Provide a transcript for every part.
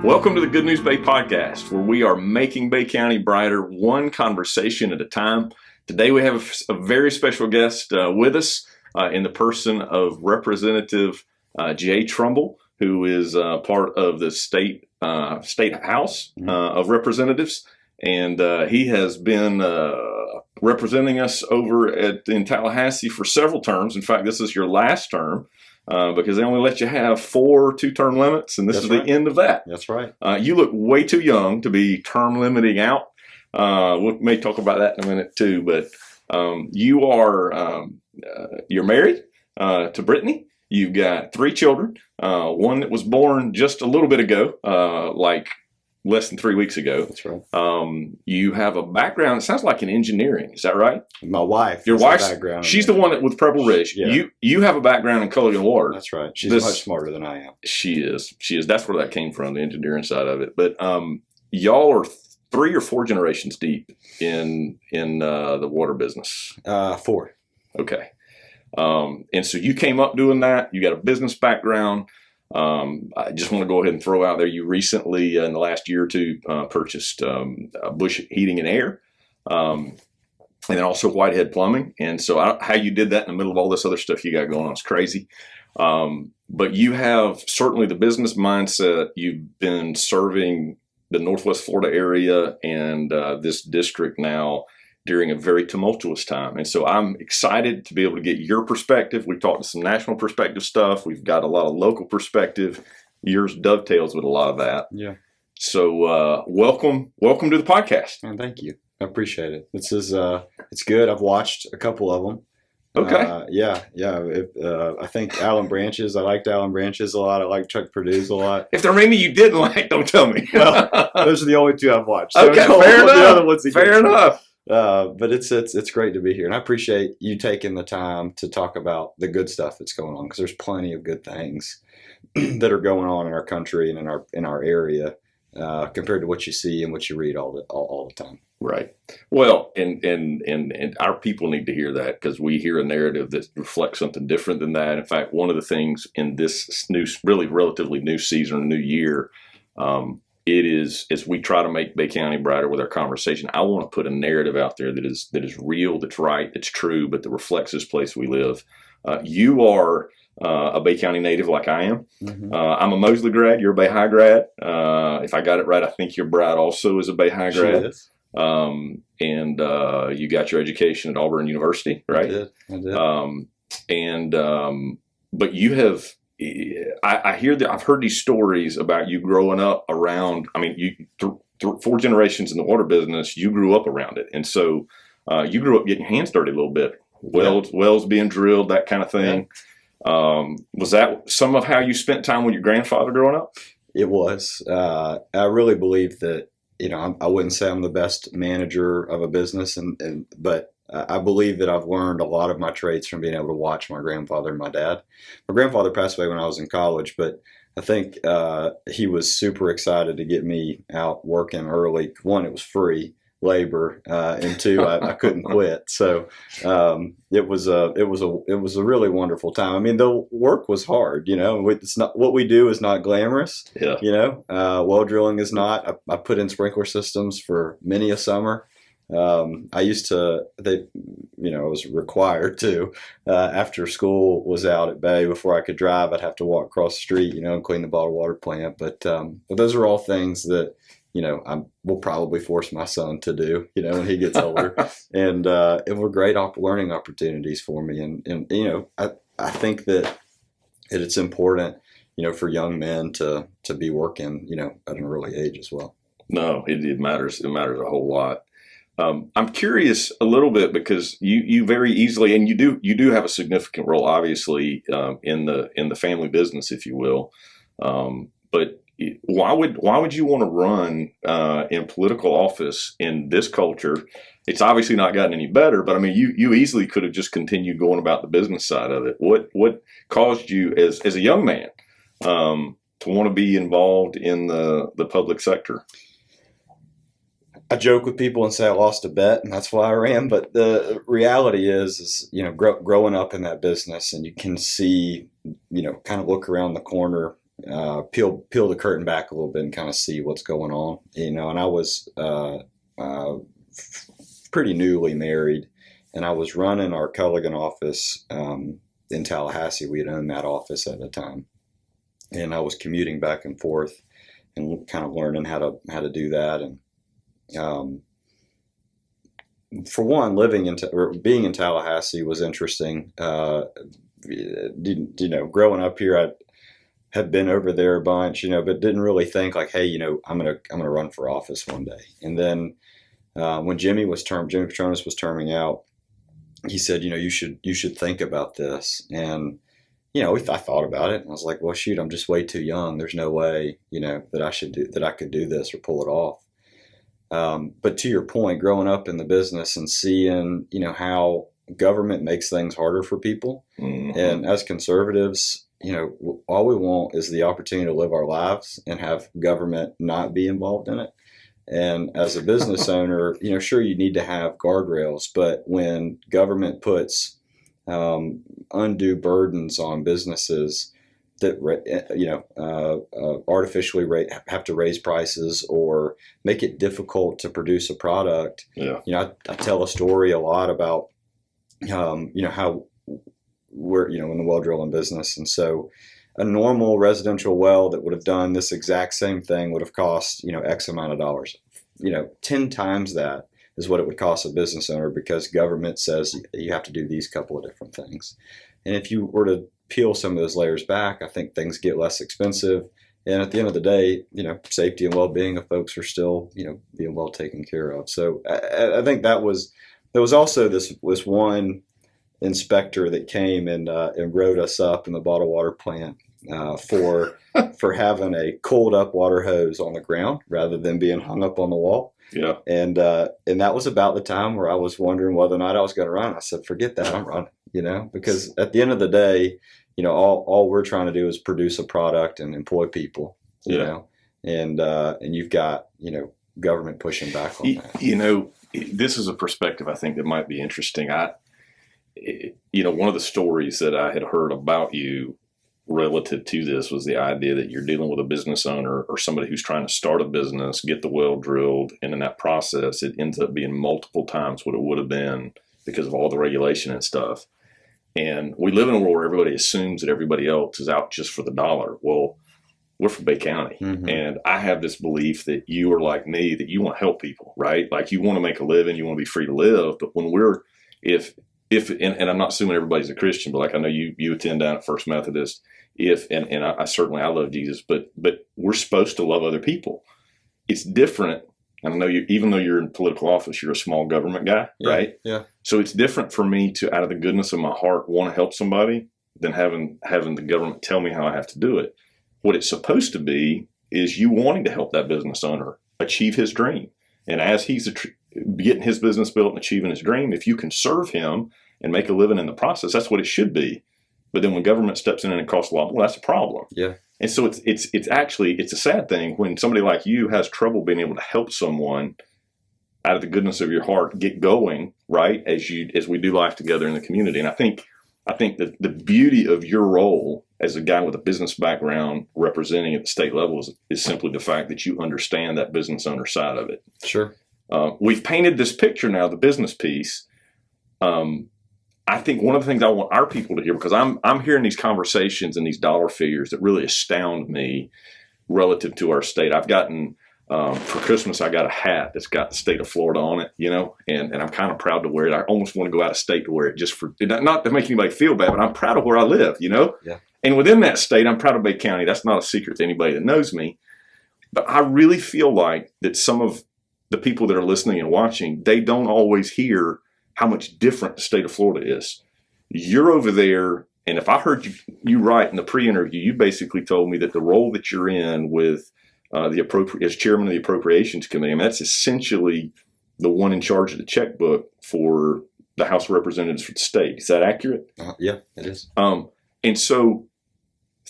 Welcome to the Good News Bay podcast, where we are making Bay County brighter one conversation at a time. Today we have a very special guest with us in the person of Representative Jay Trumbull, who is part of the state House of Representatives, and he has been representing us over in Tallahassee for several terms. In fact, this is your last term. Because they only let you have 4 two-term limits, and this is the end of that. That's right. You look way too young to be term limiting out. We may talk about that in a minute too, but you're married to Brittany. You've got 3 children. One that was born just a little bit ago, like less than 3 weeks ago. That's right. You have a background, it sounds like in engineering. Is that right? My wife. Your wife's background. She's the one that with Purple Ridge. Yeah. You have a background in Culligan Water. That's right. She's much smarter than I am. She is. That's where that came from, the engineering side of it. But y'all are 3 or 4 generations deep in the water business. 4. Okay. And so you came up doing that. You got a business background. I just want to go ahead and throw out there, you recently, in the last year or two, purchased Bush Heating and Air, and then also Whitehead Plumbing. And so how you did that in the middle of all this other stuff you got going on is crazy. But you have certainly the business mindset. You've been serving the Northwest Florida area and this district now during a very tumultuous time. And so I'm excited to be able to get your perspective. We've talked to some national perspective stuff. We've got a lot of local perspective. Yours dovetails with a lot of that. Yeah. So welcome to the podcast. And thank you. I appreciate it. This is it's good. I've watched a couple of them. Okay. Yeah. I think Alan Branches. I liked Alan Branches a lot. I like Chuck Purdue's a lot. If there are any you didn't like, don't tell me. Well, those are the only 2 I've watched. Okay, so fair enough. The other ones fair enough. But it's great to be here, and I appreciate you taking the time to talk about the good stuff that's going on, because there's plenty of good things that are going on in our country and in our area compared to what you see and what you read all the time. Right. Well, and our people need to hear that, because we hear a narrative that reflects something different than that. In fact, one of the things in this really relatively new season, new year, it is, as we try to make Bay County brighter with our conversation, I want to put a narrative out there that is real, that's right, that's true, but that reflects this place we live. You are a Bay County native like I am. Mm-hmm. I'm a Mosley grad. You're a Bay High grad. If I got it right, I think your bride also is a Bay High grad. She is. And you got your education at Auburn University, right? I did. But you have. I hear that. I've heard these stories about you growing up around. I mean, you 4 generations in the water business. You grew up around it, and so you grew up getting hands dirty a little bit. Wells being drilled, that kind of thing. Yeah. Was that some of how you spent time with your grandfather growing up? It was. I really believe that. I wouldn't say I'm the best manager of a business, but I believe that I've learned a lot of my traits from being able to watch my grandfather and my dad. My grandfather passed away when I was in college, but I think he was super excited to get me out working early. 1, it was free labor, and 2, I couldn't quit. So it was a really wonderful time. I mean, the work was hard. It's not what we do is not glamorous. Yeah. Well drilling is not. I put in sprinkler systems for many a summer. I used to, I was required to, after school was out at Bay, before I could drive, I'd have to walk across the street, and clean the bottled water plant. But those are all things that, I will probably force my son to do, when he gets older. And it were great learning opportunities for me. And I think that it's important, for young men to be working, at an early age as well. No, it matters. It matters a whole lot. I'm curious a little bit, because you very easily, and you do have a significant role, obviously, in the family business, if you will. But why would you want to run in political office in this culture? It's obviously not gotten any better, but I mean, you easily could have just continued going about the business side of it. What caused you as a young man to want to be involved in the public sector? I joke with people and say I lost a bet and that's why I ran. But the reality is growing up in that business, and you can see, kind of look around the corner peel the curtain back a little bit and kind of see what's going on, and I was pretty newly married, and I was running our Culligan office in Tallahassee. We had owned that office at the time, and I was commuting back and forth and kind of learning how to do that. And for one, being in Tallahassee was interesting. Growing up here, I had been over there a bunch, but didn't really think like, hey, I'm gonna run for office one day. And then when Jimmy Petronas was terming out, he said, you should think about this. And I thought about it, and I was like, well, shoot, I'm just way too young. There's no way, that I could do this or pull it off. But to your point, growing up in the business and seeing, how government makes things harder for people, Mm-hmm. and as conservatives, all we want is the opportunity to live our lives and have government not be involved in it. And as a business owner, sure, you need to have guardrails, but when government puts undue burdens on businesses that artificially have to raise prices or make it difficult to produce a product. Yeah. I tell a story a lot about how we're in the well drilling business, and so a normal residential well that would have done this exact same thing would have cost X amount of dollars. 10 times that is what it would cost a business owner, because government says you have to do these couple of different things. And if you were to peel some of those layers back, I think things get less expensive. And at the end of the day, safety and well-being of folks are still, being well taken care of. So I think there was also this one inspector that came and wrote us up in the bottled water plant for having a cold up water hose on the ground rather than being hung up on the wall. Yeah. And that was about the time where I was wondering whether or not I was going to run. I said, forget that, I'm running, because at the end of the day, all we're trying to do is produce a product and employ people, and you've got, government pushing back on that. This is a perspective I think that might be interesting. One of the stories that I had heard about you relative to this was the idea that you're dealing with a business owner or somebody who's trying to start a business, get the well drilled, and in that process, it ends up being multiple times what it would have been because of all the regulation and stuff. And we live in a world where everybody assumes that everybody else is out just for the dollar. Well, we're from Bay County, Mm-hmm. and I have this belief that you are like me, that you want to help people, right? Like you want to make a living, you want to be free to live. But when and I'm not assuming everybody's a Christian, but like I know you attend down at First Methodist. I love Jesus, but we're supposed to love other people. It's different. I know even though you're in political office, you're a small government guy, right? Yeah. So it's different for me to, out of the goodness of my heart, want to help somebody than having the government tell me how I have to do it. What it's supposed to be is you wanting to help that business owner achieve his dream. And as he's getting his business built and achieving his dream, if you can serve him and make a living in the process, that's what it should be. But then when government steps in and it costs a lot, well, that's a problem. Yeah. And so it's a sad thing when somebody like you has trouble being able to help someone out of the goodness of your heart get going, right, as we do life together in the community. And I think that the beauty of your role as a guy with a business background representing at the state level is simply the fact that you understand that business owner side of it. Sure. We've painted this picture now, the business piece. I think one of the things I want our people to hear, because I'm hearing these conversations and these dollar figures that really astound me relative to our state. I've gotten, for Christmas, I got a hat that's got the state of Florida on it, and I'm kind of proud to wear it. I almost want to go out of state to wear it, just for, not to make anybody feel bad, but I'm proud of where I live, Yeah. And within that state, I'm proud of Bay County. That's not a secret to anybody that knows me. But I really feel like that some of the people that are listening and watching, they don't always hear how much different the state of Florida is. You're over there, and if I heard you right in the pre-interview, you basically told me that the role that you're in with as chairman of the Appropriations Committee, I mean, that's essentially the one in charge of the checkbook for the House of Representatives for the state. Is that accurate? Yeah, it is. And so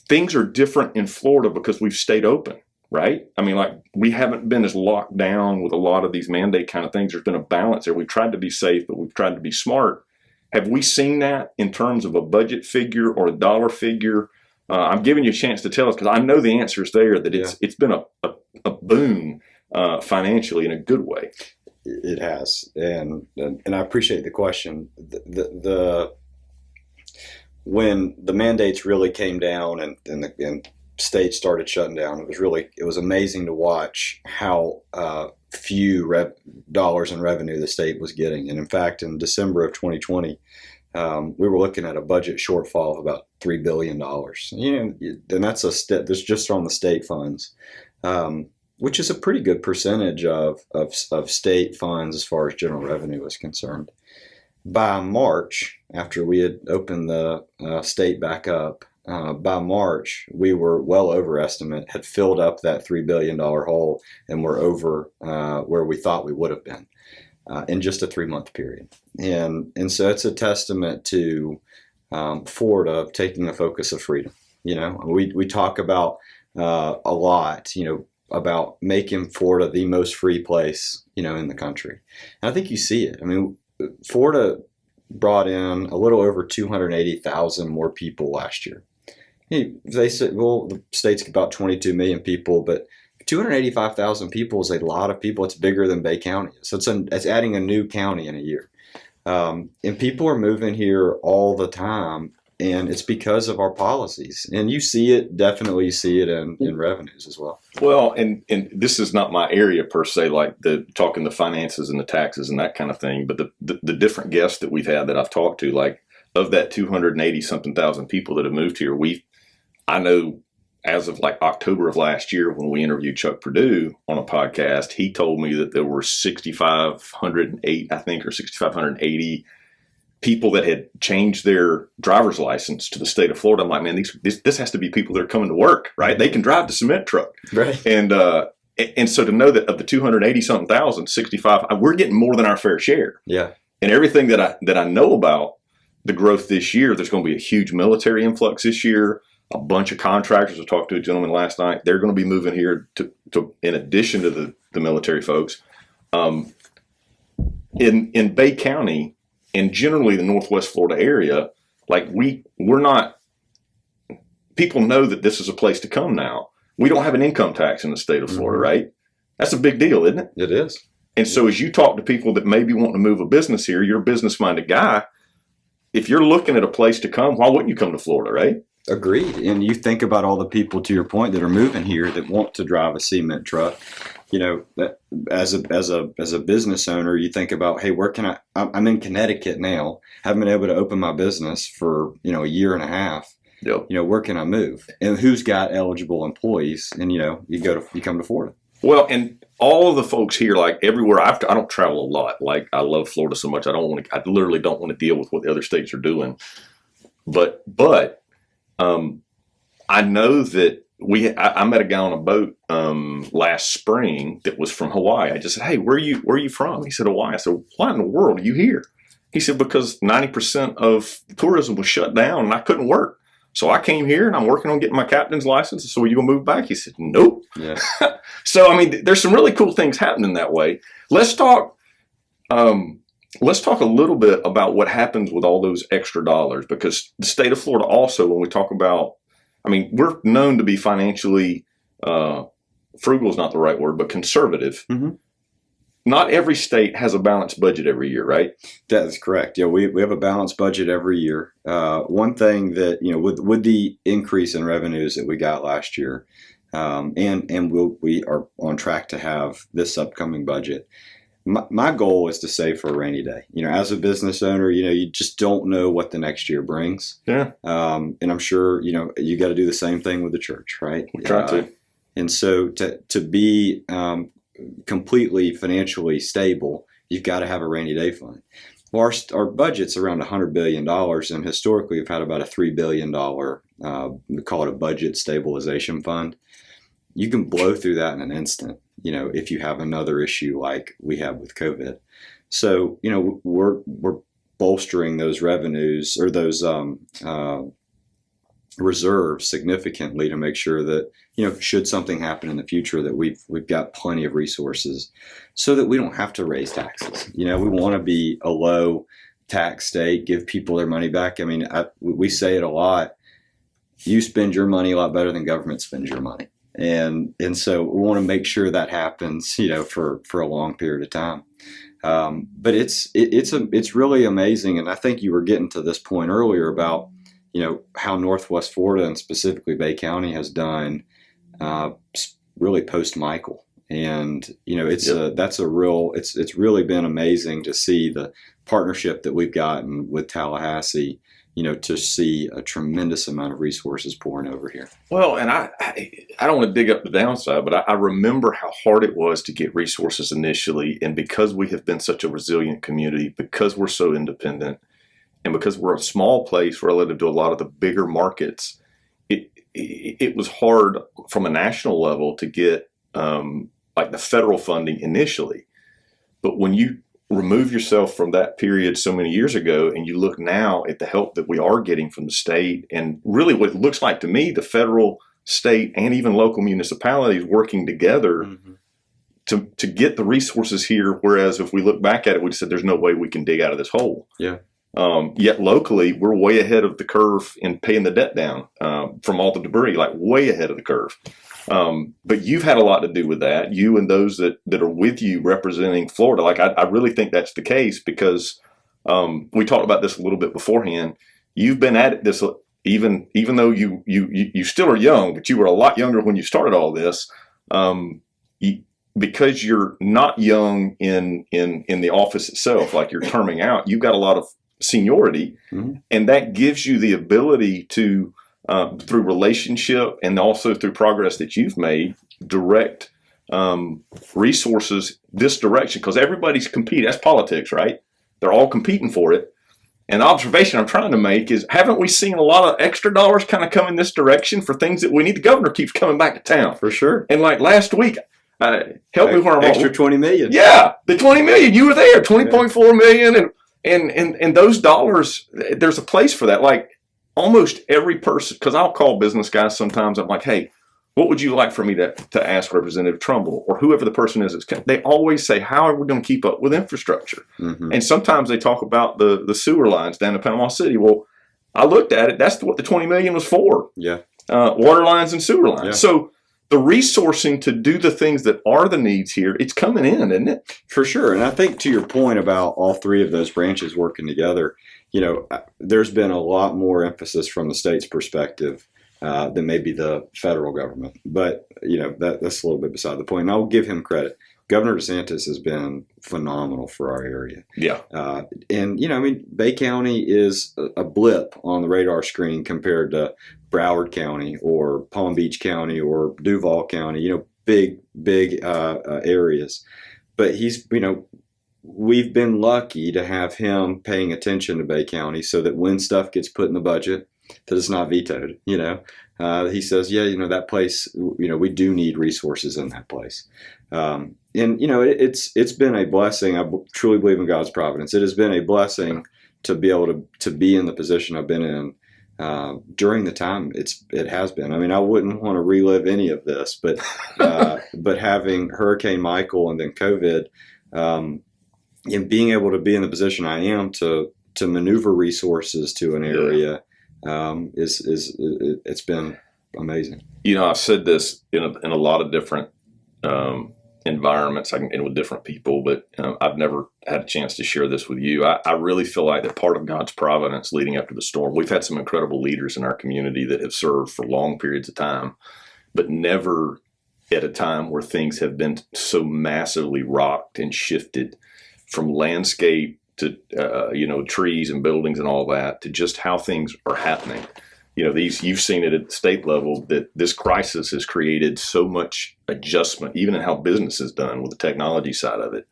things are different in Florida because we've stayed open. Right? I mean, like, we haven't been as locked down with a lot of these mandate kind of things. There's been a balance there. We've tried to be safe, but we've tried to be smart. Have we seen that in terms of a budget figure or a dollar figure I'm giving you a chance to tell us because I know the answer is there. That it's been a boon financially in a good way. It has, and I appreciate the question. When the mandates really came down and states started shutting down, it was amazing to watch how few dollars in revenue the state was getting. And in fact, in December of 2020, we were looking at a budget shortfall of about $3 billion. And that's just on the state funds, which is a pretty good percentage of state funds as far as general revenue is concerned. By March, after we had opened the state back up, by March, we were well over estimate, had filled up that $3 billion hole, and were over where we thought we would have been in just a 3-month period. And so it's a testament to Florida taking the focus of freedom. We talk about a lot, about making Florida the most free place, in the country. And I think you see it. I mean, Florida brought in a little over 280,000 more people last year. They said, well, the state's about 22 million people, but 285,000 people is a lot of people. It's bigger than Bay County. So it's adding a new county in a year. And people are moving here all the time, and it's because of our policies. And you definitely see it in revenues as well. Well, and this is not my area per se, like talking the finances and the taxes and that kind of thing, but the different guests that we've had that I've talked to, like of that 280 something thousand people that have moved here, I know as of like October of last year when we interviewed Chuck Perdue on a podcast, he told me that there were 6,508, I think, or 6,580 people that had changed their driver's license to the state of Florida. I'm like, man, this has to be people that are coming to work, right? They can drive the cement truck. Right. And so to know that of the 280 something thousand, 65, we're getting more than our fair share. Yeah. And everything that I know about the growth this year, there's going to be a huge military influx this year. A bunch of contractors. I talked to a gentleman last night. They're going to be moving here to in addition to the military folks. In Bay County and generally the Northwest Florida area, like we're not. People know that this is a place to come now. We don't have an income tax in the state of Florida, right? That's a big deal, isn't it? It is. And so as you talk to people that maybe want to move a business here, you're a business-minded guy. If you're looking at a place to come, why wouldn't you come to Florida, right? Agreed. And you think about all the people, to your point, that are moving here that want to drive a cement truck. That as a business owner, you think about, hey, where can I'm in Connecticut now. Haven't been able to open my business for, a year and a half. Yep. Where can I move? And who's got eligible employees? And, you come to Florida. Well, and all of the folks here, like everywhere, I don't travel a lot. Like I love Florida so much. I literally don't want to deal with what the other states are doing. But I know that I met a guy on a boat last spring that was from Hawaii. I just said, hey, where are you from? He said, Hawaii. I said, why in the world are you here? He said, because 90% of tourism was shut down and I couldn't work. So I came here and I'm working on getting my captain's license. So are you going to move back? He said, nope. Yeah. So, I mean, there's some really cool things happening that way. Let's talk a little bit about what happens with all those extra dollars, because the state of Florida also, when we talk about, I mean, we're known to be financially, frugal is not the right word, but conservative. Mm-hmm. Not every state has a balanced budget every year, right? That is correct. Yeah, we have a balanced budget every year. One thing that, with the increase in revenues that we got last year, and we are on track to have this upcoming budget. My goal is to save for a rainy day. As a business owner, you just don't know what the next year brings. Yeah. And I'm sure, you got to do the same thing with the church, right? We try to. And so to be completely financially stable, you've got to have a rainy day fund. Well, our budget's around $100 billion, and historically we've had about a $3 billion, we call it a budget stabilization fund. You can blow through that in an instant, if you have another issue like we have with COVID. So, we're bolstering those revenues or those reserves significantly to make sure that, should something happen in the future, that we've got plenty of resources so that we don't have to raise taxes. We want to be a low tax state, give people their money back. I mean, we say it a lot. you spend your money a lot better than government spends your money. And so we want to make sure that happens, for a long period of time. But it's really amazing. And I think you were getting to this point earlier about, how Northwest Florida and specifically Bay County has done, really post Michael. And, it's really been amazing to see the partnership that we've gotten with Tallahassee, to see a tremendous amount of resources pouring over here. Well, and I don't want to dig up the downside, but I remember how hard it was to get resources initially. And because we have been such a resilient community, because we're so independent, and because we're a small place relative to a lot of the bigger markets, it was hard from a national level to get like the federal funding initially. But when you remove yourself from that period so many years ago and you look now at the help that we are getting from the state, and really what it looks like to me, the federal, state, and even local municipalities working together to get the resources here. Whereas if we look back at it, we said there's no way we can dig out of this hole. Yeah. Yet locally, we're way ahead of the curve in paying the debt down from all the debris, like way ahead of the curve. But you've had a lot to do with that, you and those that are with you representing Florida. Like I really think that's the case because we talked about this a little bit beforehand. You've been at it this even though you still are young, but you were a lot younger when you started all this. Because you're not young in the office itself, like you're terming out, you've got a lot of seniority, and that gives you the ability to through relationship and also through progress that you've made, direct resources this direction, because everybody's competing. That's politics, right? They're all competing for it. And the observation I'm trying to make is, haven't we seen a lot of extra dollars kind of come in this direction for things that we need? The governor keeps coming back to town. For sure. And like last week, help me where I'm extra $20 million. Yeah, the $20 million. You were there, $20.4 million, and those dollars. There's a place for that. Like almost every person, because I'll call business guys sometimes. I'm like, hey, what would you like for me to ask Representative Trumbull or whoever the person is? They always say, how are we going to keep up with infrastructure? And sometimes they talk about the sewer lines down in Panama City. Well, I looked at it. That's what the $20 million was for. Yeah, water lines and sewer lines. Yeah. So the resourcing to do the things that are the needs here, it's coming in, isn't it? For sure. And I think to your point about all three of those branches working together, there's been a lot more emphasis from the state's perspective than maybe the federal government. But, that's a little bit beside the point. And I'll give him credit. Governor DeSantis has been phenomenal for our area. Yeah. Bay County is a blip on the radar screen compared to Broward County or Palm Beach County or Duval County, big areas. But we've been lucky to have him paying attention to Bay County so that when stuff gets put in the budget, that it's not vetoed. He says, that place, we do need resources in that place. It's been a blessing. I truly believe in God's providence. It has been a blessing to be able to be in the position I've been in during the time it has been. I mean, I wouldn't want to relive any of this, but having Hurricane Michael and then COVID, and being able to be in the position I am to maneuver resources to an area, it's been amazing. I've said this in a lot of different environments and with different people, but I've never had a chance to share this with you. I really feel like that part of God's providence leading up to the storm. We've had some incredible leaders in our community that have served for long periods of time, but never at a time where things have been so massively rocked and shifted from landscape to trees and buildings and all that to just how things are happening. You've seen it at the state level that this crisis has created so much adjustment, even in how business is done with the technology side of it.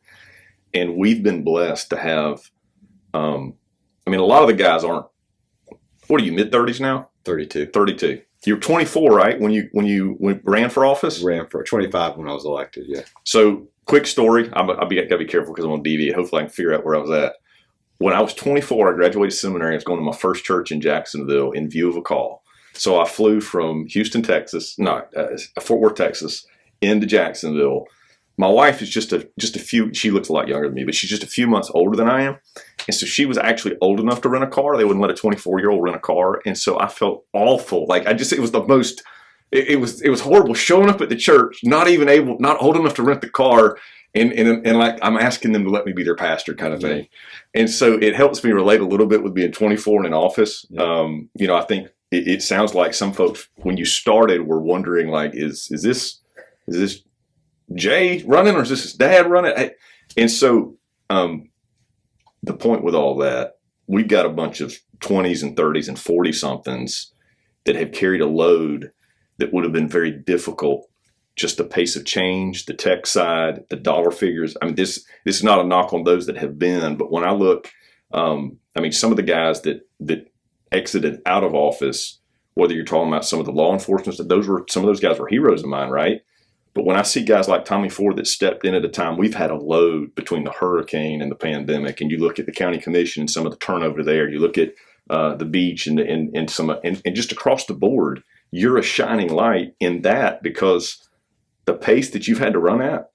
And we've been blessed to have, a lot of the guys aren't, what are you, mid-30s now? 32. You're 24, right? When you ran for office? Ran for 25 when I was elected, yeah. So quick story. I'll be careful because I'm going to deviate. Hopefully I can figure out where I was at. When I was 24, I graduated seminary. I was going to my first church in Jacksonville in view of a call. So I flew from Fort Worth, Texas, into Jacksonville. my wife is just a few. She looks a lot younger than me, but she's just a few months older than I am, and so she was actually old enough to rent a car. They wouldn't let a 24-year-old rent a car, and so I felt awful. Like it was the most. It was horrible showing up at the church, not old enough to rent the car, and like I'm asking them to let me be their pastor, kind of thing. And so it helps me relate a little bit with being 24 and in office. I think it sounds like some folks when you started were wondering like, is this Jay running or is this his dad running? And so the point with all that, we've got a bunch of 20s and 30s and 40 somethings that have carried a load that would have been very difficult. Just the pace of change, the tech side, the dollar figures. I mean, this is not a knock on those that have been, but when I look, some of the guys that exited out of office, whether you're talking about some of the law enforcement, some of those guys were heroes of mine, right? But when I see guys like Tommy Ford that stepped in at a time, we've had a load between the hurricane and the pandemic, and you look at the county commission and some of the turnover there. You look at the beach and just across the board, you're a shining light in that because the pace that you've had to run at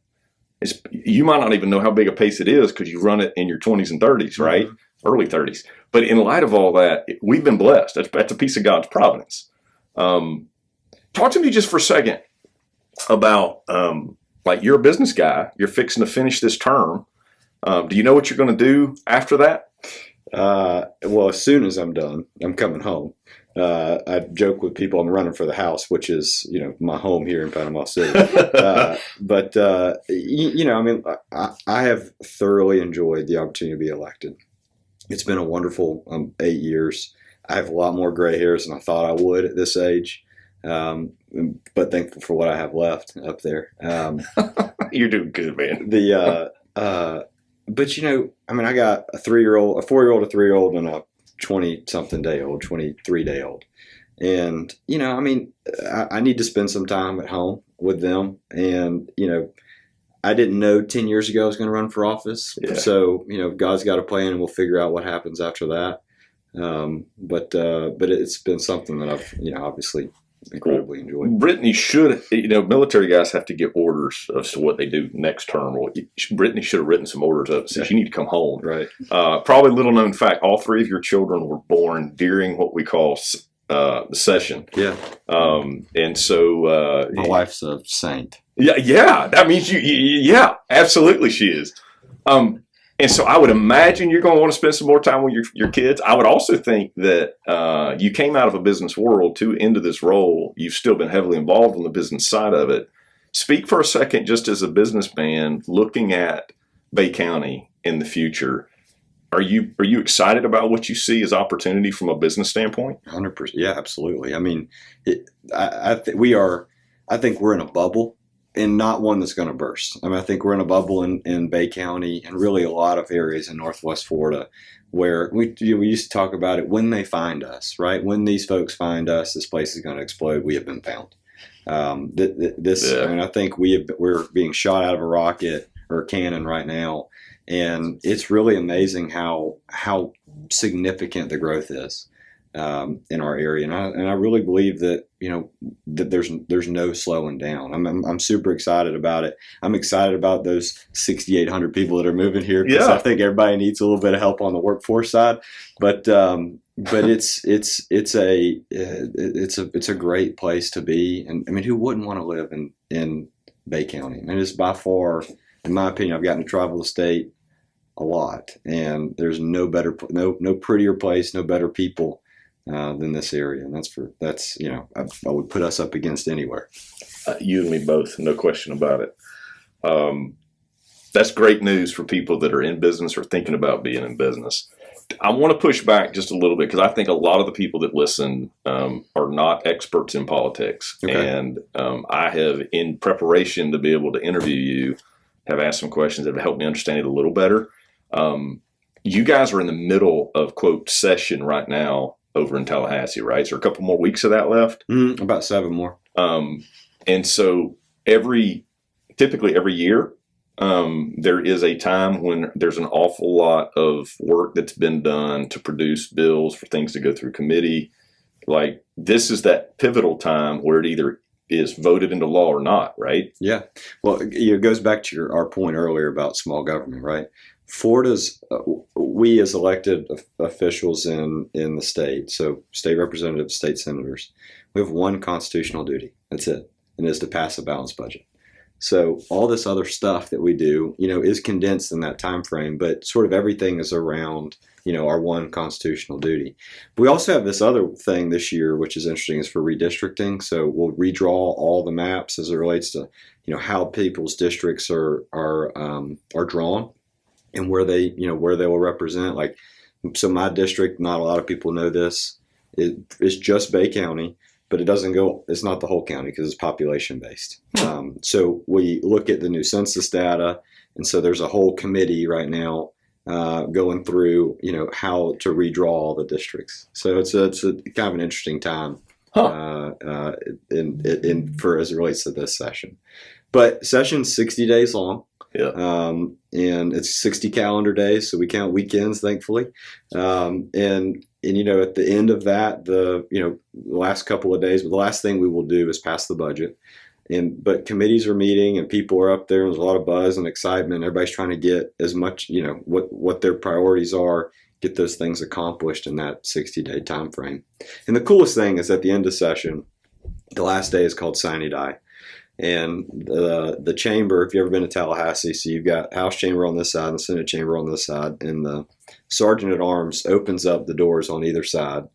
is, you might not even know how big a pace it is because you run it in your 20s and 30s, right? Mm-hmm. Early 30s. But in light of all that, we've been blessed. That's a piece of God's providence. Talk to me just for a second about, like, you're a business guy. You're fixing to finish this term. Do you know what you're going to do after that? Well, as soon as I'm done, I'm coming home. I joke with people I'm running for the House, which is, my home here in Panama City. I have thoroughly enjoyed the opportunity to be elected. It's been a wonderful 8 years. I have a lot more gray hairs than I thought I would at this age. But thankful for what I have left up there. You're doing good, man. I got a 4-year-old, a 3-year-old, and a 20-something-day-old, 23-day-old. And, I need to spend some time at home with them. And, I didn't know 10 years ago I was going to run for office. Yeah. So, God's got a plan and we'll figure out what happens after that. But it's been something that I've, obviously incredibly enjoyed. Brittany should, military guys have to get orders as to what they do next term. Well, Brittany should have written some orders up. Says you need to come home. Right. Probably little known fact, all 3 of your children were born during what we call the session. Yeah. And so my wife's a saint. Yeah. That means yeah, absolutely she is. And so I would imagine you're going to want to spend some more time with your kids. I would also think that you came out of a business world into this role. You've still been heavily involved on the business side of it. Speak for a second, just as a businessman looking at Bay County in the future. Are you excited about what you see as opportunity from a business standpoint? 100%. Yeah, absolutely. I mean, I think we're in a bubble. And not one that's going to burst. I think we're in a bubble in Bay County and really a lot of areas in Northwest Florida where we used to talk about it when they find us, right? When these folks find us, this place is going to explode. We have been found. I think we're being shot out of a rocket or a cannon right now. And it's really amazing how significant the growth is in our area. And I really believe that, that there's no slowing down. I'm super excited about it. I'm excited about those 6,800 people that are moving here because I think everybody needs a little bit of help on the workforce side. But it's a great place to be. And who wouldn't want to live in Bay County? It's by far, in my opinion, I've gotten to travel the state a lot, and there's no prettier place, no better people than this area, and I would put us up against anywhere. You and me both, no question about it. That's great news for people that are in business or thinking about being in business. I want to push back just a little bit because I think a lot of the people that listen are not experts in politics. Okay. And I have, in preparation to be able to interview you, have asked some questions that have helped me understand it a little better. You guys are in the middle of, quote, session right now over in Tallahassee, right? So a couple more weeks of that left? About 7 more. And so typically every year, there is a time when there's an awful lot of work that's been done to produce bills for things to go through committee. Like, this is that pivotal time where it either is voted into law or not, right? Yeah. Well, it goes back to our point earlier about small government, right? Florida's, we as elected officials in the state, so state representatives, state senators, we have one constitutional duty. That's it. And it's to pass a balanced budget. So all this other stuff that we do, is condensed in that time frame, but sort of everything is around, our one constitutional duty. But we also have this other thing this year, which is interesting, is for redistricting. So we'll redraw all the maps as it relates to, how people's districts are drawn and where they will represent. Like, so my district, not a lot of people know this, it's just Bay County. But it's not the whole county because it's population based. So we look at the new census data. And so there's a whole committee right now going through, how to redraw all the districts. So it's a kind of an interesting time for as it relates to this session. But session's 60 days long. Yeah. And it's 60 calendar days, so we count weekends, thankfully. And at the end of that, the last couple of days, but the last thing we will do is pass the budget. But committees are meeting and people are up there. And there's a lot of buzz and excitement. Everybody's trying to get as much, what their priorities are, get those things accomplished in that 60-day time frame. And the coolest thing is at the end of session, the last day is called Sine Die. And the chamber, if you've ever been to Tallahassee, so you've got House chamber on this side and the Senate chamber on this side, and the sergeant at arms opens up the doors on either side,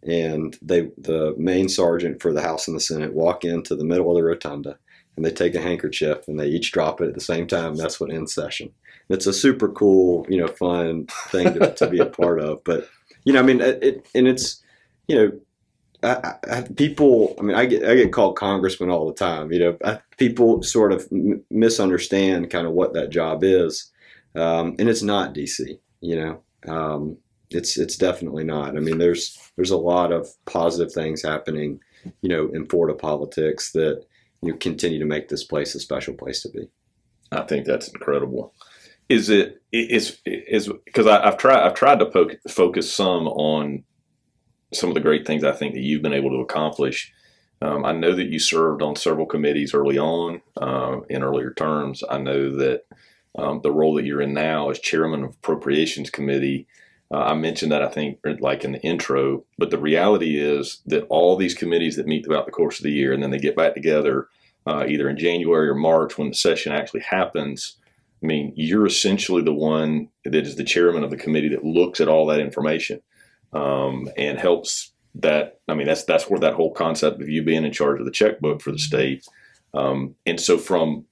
and the main sergeant for the House and the Senate walk into the middle of the rotunda, and they take a handkerchief and they each drop it at the same time. That's what ends session. It's a super cool, fun thing to be a part of. But it's people. I get called congressman all the time. People sort of misunderstand kind of what that job is, and it's not DC. It's definitely not. There's a lot of positive things happening, in Florida politics that continue to make this place a special place to be. I think that's incredible. Is because I've tried to focus some on some of the great things I think that you've been able to accomplish. I know that you served on several committees early on in earlier terms. I know that the role that you're in now as chairman of Appropriations Committee, I mentioned that I think like in the intro, but the reality is that all these committees that meet throughout the course of the year and then they get back together either in January or March when the session actually happens. You're essentially the one that is the chairman of the committee that looks at all that information. And helps that. That's where that whole concept of you being in charge of the checkbook for the state. And so from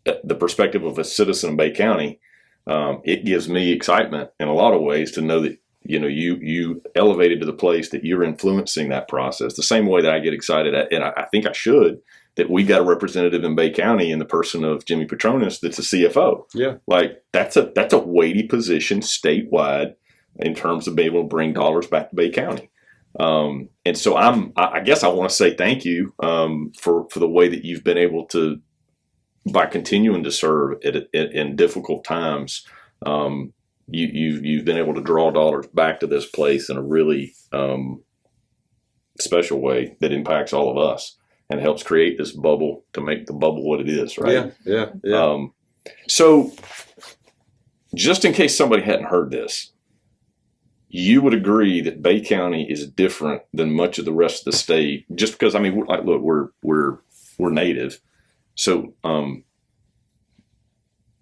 the perspective of a citizen of Bay County, it gives me excitement in a lot of ways to know that, you elevated to the place that you're influencing that process the same way that I get excited at, and I think I should, that we got a representative in Bay County in the person of Jimmy Petronas that's a CFO. Yeah. Like that's a weighty position statewide in terms of being able to bring dollars back to Bay County. And so I guess I want to say thank you for the way that you've been able to, by continuing to serve in difficult times, you've been able to draw dollars back to this place in a really special way that impacts all of us and helps create this bubble to make the bubble what it is, right? Yeah. So just in case somebody hadn't heard this, you would agree that Bay County is different than much of the rest of the state, just because we're native, so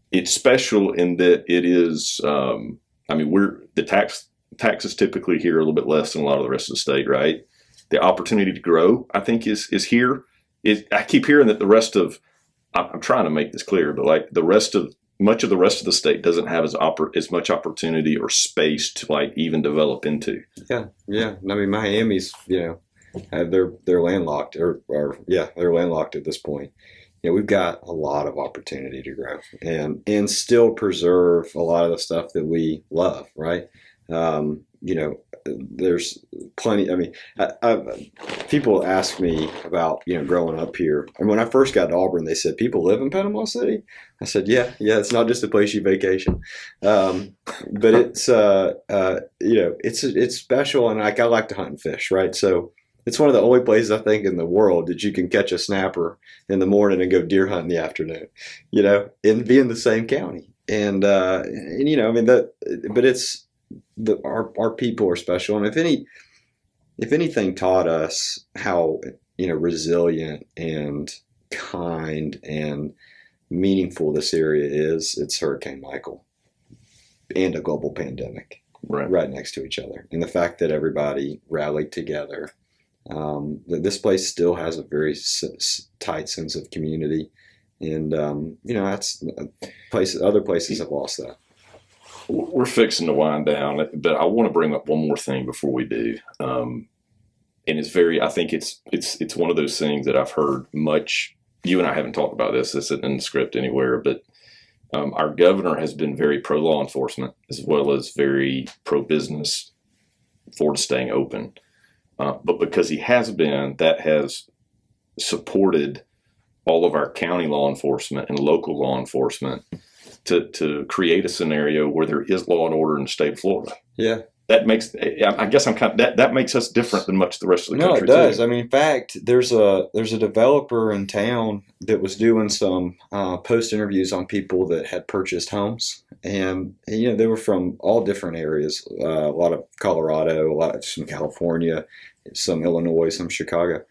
it's special in that it is. We're the taxes typically here are a little bit less than a lot of the rest of the state, right? The opportunity to grow, I think, is here. I keep hearing that the rest of. I'm trying to make this clear, but like much of the rest of the state doesn't have as much opportunity or space to like even develop into. Yeah. Miami's, they're landlocked they're landlocked at this point. We've got a lot of opportunity to grow and still preserve a lot of the stuff that we love, right? There's plenty. People ask me about, growing up here. And when I first got to Auburn, they said, people live in Panama City? I said, yeah, it's not just a place you vacation. But it's, it's special. And I like to hunt and fish, right? So It's one of the only places I think in the world that you can catch a snapper in the morning and go deer hunt in the afternoon, and be in the same county. And I mean but it's our people are special. And if anything taught us how resilient and kind and meaningful this area is, it's Hurricane Michael and a global pandemic right next to each other, and the fact that everybody rallied together. This place still has a very tight sense of community, and that's other places have lost that. We're fixing to wind down, but I want to bring up one more thing before we do. And I think it's one of those things that I've heard much. You and I haven't talked about this. This isn't in the script anywhere, but our governor has been very pro law enforcement as well as very pro business for staying open. But because he has been, that has supported all of our county law enforcement and local law enforcement to create a scenario where there is law and order in the state of Florida. Yeah. That makes, I guess that makes us different than much of the rest of the country. No, it does. Too. I mean, in fact, there's a developer in town that was doing some post interviews on people that had purchased homes, and they were from all different areas. A lot of Colorado, a lot of some California, some Illinois, some Chicago,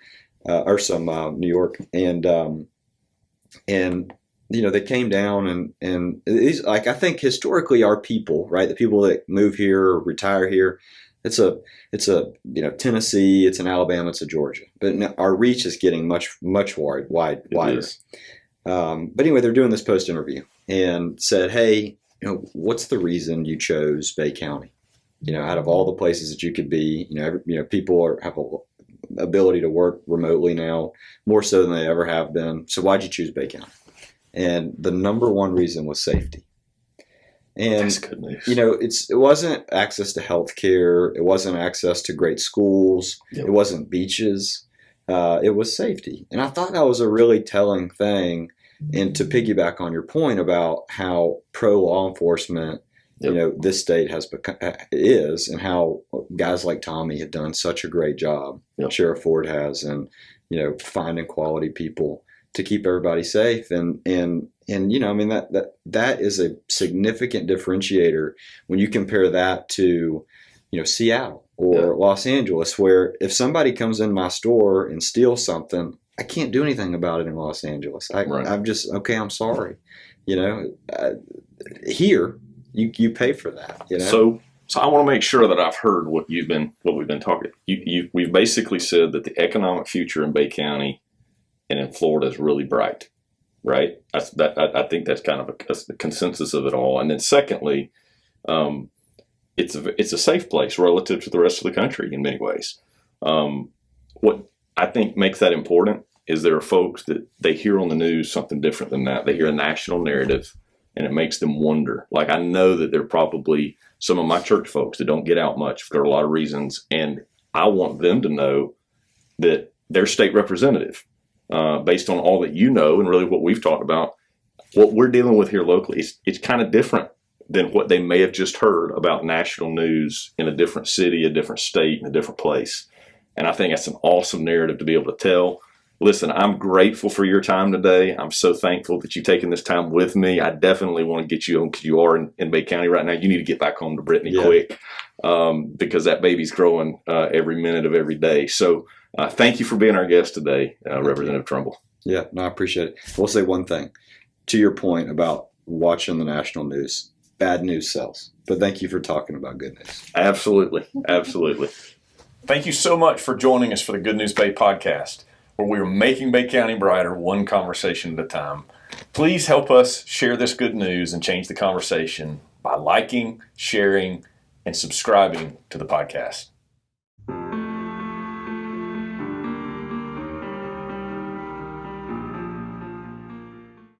or some New York, and they came down and these, like, I think historically our people, right, the people that move here or retire here, it's a Tennessee, it's an Alabama, it's a Georgia, but our reach is getting much wider. But anyway, they're doing this post interview and said, hey, what's the reason you chose Bay County? Out of all the places that you could be, people have a ability to work remotely now, more so than they ever have been. So why'd you choose Bay County? And the number one reason was safety. And, that's good news. It wasn't access to health care. It wasn't access to great schools. Yep. It wasn't beaches. It was safety. And I thought that was a really telling thing. And to piggyback on your point about how pro law enforcement, yep. This state is, and how guys like Tommy have done such a great job. Yep. Sheriff Ford has, and, finding quality people to keep everybody safe. And I mean, that is a significant differentiator when you compare that to, Seattle or Los Angeles, where if somebody comes in my store and steals something, I can't do anything about it in Los Angeles. I'm just, okay, I'm sorry. Here you pay for that. So I want to make sure that I've heard what we've been talking. We've basically said that the economic future in Bay County and in Florida is really bright, right? I think that's kind of a consensus of it all. And then secondly, it's a safe place relative to the rest of the country in many ways. What I think makes that important is there are folks that they hear on the news something different than that. They hear a national narrative, and it makes them wonder. Like, I know that there are probably some of my church folks that don't get out much for a lot of reasons, and I want them to know that their state representative, based on all that and really what we've talked about, what we're dealing with here locally, it's kind of different than what they may have just heard about national news in a different city, a different state, in a different place. And I think that's an awesome narrative to be able to tell. Listen, I'm grateful for your time today. I'm so thankful that you've taken this time with me. I definitely want to get you home because you are in Bay County right now. You need to get back home to Brittany quick, because that baby's growing every minute of every day. So thank you for being our guest today, Representative Trumbull. Yeah, no, I appreciate it. We'll say one thing. To your point about watching the national news, bad news sells. But thank you for talking about good news. Absolutely. Absolutely. Thank you so much for joining us for the Good News Bay podcast, where we are making Bay County brighter one conversation at a time. Please help us share this good news and change the conversation by liking, sharing, and subscribing to the podcast.